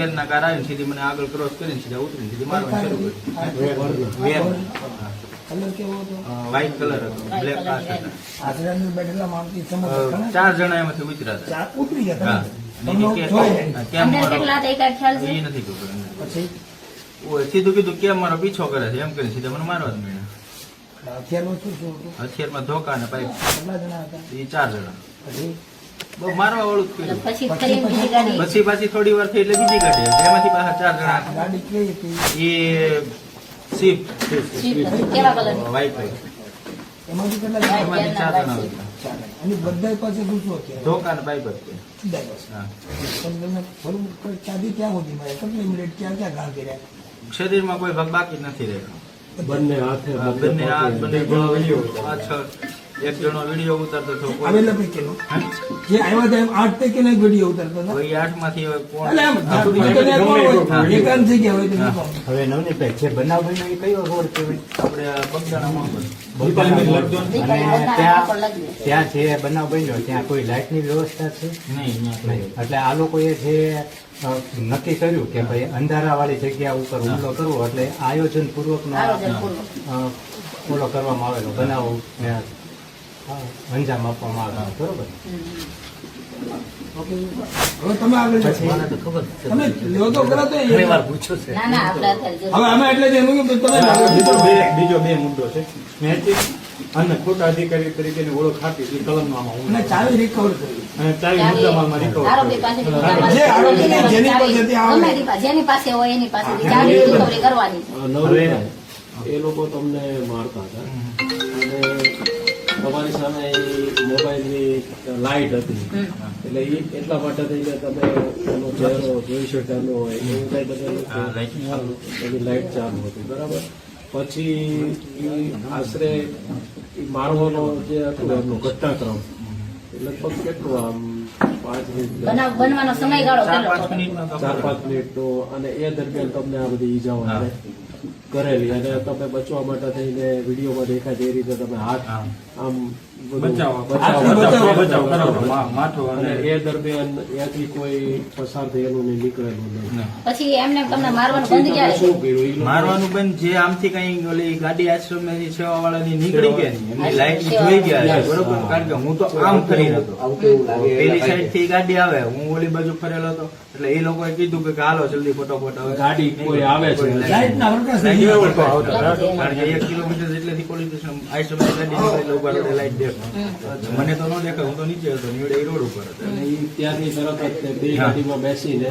વેરના car આવીને સીધી મને આગળ ક્રોસ કરીને સીધા ઉતરીને સીધી મારવાનું શરૂ કર્યું. કલર કેવો હતો? વ્હાઈટ કલર હતો, બ્લેક કાચ હતા. આશરાની બેઠેલા માણસની સમજ 4 જણા એમાંથી ઉતર્યા હતા. ચાર ઉતરી ગયા હા. તમે કેમ અંદર મારો કેટલા હતા એ કાંઈ ખ્યાલ છે? એ નથી ખબર. પછી સીધું કીધું કેમ મારો પીછો કરે છે એમ કરીને સીધા મને મારવા જ મળ્યા. હથિયારનું શું શું હતું? હથિયારમાં ધોકા અને પાઇપ. કેટલા જણા હતા? એ 4 જણા. પછી બહુ મારવા વાળું જ કર્યું. પછી ફરી બીજી ગાડી પછી પાછી થોડી વાર થઈ એટલે બીજી ગાડી આવી. એમાંથી પાછા 4 જણા હતા. ગાડી કેવી હતી? એ સ્વિફ્ટ સ્વીટ હતી. કેવા કલરની? White white. એમાંથી કેટલા જણા? એમાંથી 4 જણા હતા. ચાર. અને બધા પાસે શું શું હથિયાર? ધોકા અને પાઇપ જ છે. બધા પાસે. હા. પણ તમે થોડું ચાદી ક્યાં સુધી મળે? કેટલી મિનિટ ક્યાં ક્યાં ઘા કર્યા? શરીરમાં કોઈ ભાગ બાકી જ નથી રહેતો. બંને હાથે બંને હાથ બંને પાછળ એક જણો વિડીયો ઉતારતો હતો. કોઈ- આવેલા પૈકીનો જે આવ્યા હતા એમ 8 પૈકીનો એક વિડીયો ઉતારતો હતો. કોઈ 8 માંથી હવે કોણ એટલે આમ બધાને કોણ હોય? એકાંત થઈ ગયા હોય તો શું કામ? હવે નવનીતભાઈ જે બનાવ બન્યો એ કયો રોડ કહેવાય? આપણે બગદાણામાં પણ. અને ત્યાં જે બનાવ બન્યો ત્યાં કોઈ લાઇટની વ્યવસ્થા છે? નહીં નહીં. એટલે આ લોકોએ જે નક્કી કર્યું કે ભાઈ અંધારા વાળી જગ્યા ઉપર હુમલો કરવો એટલે આયોજન પૂર્વકનો ઓલો કરવામાં આવેલો બનાવ અંજામ આપવામાં આવેલો. બરોબર. ઓકે. હવે તમે આગળ જાઓ. તમે લ્યો તો ખરા તો એ. ના ના આપણે અત્યારે હવે આમાં એટલે જ એનું કે તમે બીજો બે મુદ્દો છે નૈતિક અને ખોટા અધિકારી તરીકેની ઓળખ આપી એ કલમમાં અને ચાવી રિકવર કરી. અને ચાવી મુદ્દામાલમાં રિકવર આરોપી પાસેથી જે આરોપીને જેની પાસેથી આવે. ગમે તે જેની પાસે હોય એની પાસેથી ચાવી રિકવરી કરવાની છે. એ લોકો તમને મારતા હતા અને તમારી સામે મોબાઈલની લાઇટ હતી એટલે એ એટલા માટે થઈને તમે એનો ચહેરો જોઈ શકતા ન હોય એવું કઈ બધાનું એની લાઇટ ચાલુ હતી. બરાબર. પછી ઈ આશરે ઈ મારવાનો જે હતું એમનો ઘટનાક્રમ લગભગ કેટલું આમ 5 મિનિટ બનાવ બનવાનો સમયગાળો 4-5 કેટલો? મિનિટનો તો 4-5 મિનિટનો અને એ દરમિયાન તમને આ બધી ઈજાઓ હા. કરેલી અને તમે બચવા માટે થઈને વિડીયોમાં દેખાય તે રીતે તમે હાથ હા. આમ બચાવ માથું અને અને એ દરમિયાન ત્યાંથી કોઈ પસાર થયેલું નહીં, નીકળેલું નહીં. પછી એમને તમને મારવાનું બંધ ક્યારે શું કર્યું? ઈ લોકો- મારવાનું બંધ જે આમથી કઈ ઓલી ગાડી આશ્રમ સેવા વાળાની નીકળી ગયા નહીં એમની લાઈટ જોઈ ગયા છે. બરોબર. કારણ કે હું તો આમ કરી હતો પેલી સાઈડ થી ગાડી આવે હું ઓલી બાજુ ફરેલો હતો એટલે એ લોકોએ કીધું કે હાલો જલ્દી ફટોફટ હવે ગાડી કોઈ આવે છે. લાઇટના પ્રકાશ લાઈટ નહીં. કારણ કે 1 કિલોમીટર જેટલેથી પોલીસ સ્ટેશન આશ્રમ ગાડી નીકળે એટલે ઉભા રહે લાઈટ દેખાય. મને તો ન દેખાય હું તો નીચે હતો નીવડે એ રોડ ઉપર હતો. અને ઈ ત્યાંથી તરત જ તે બે ગાડીમાં બેસીને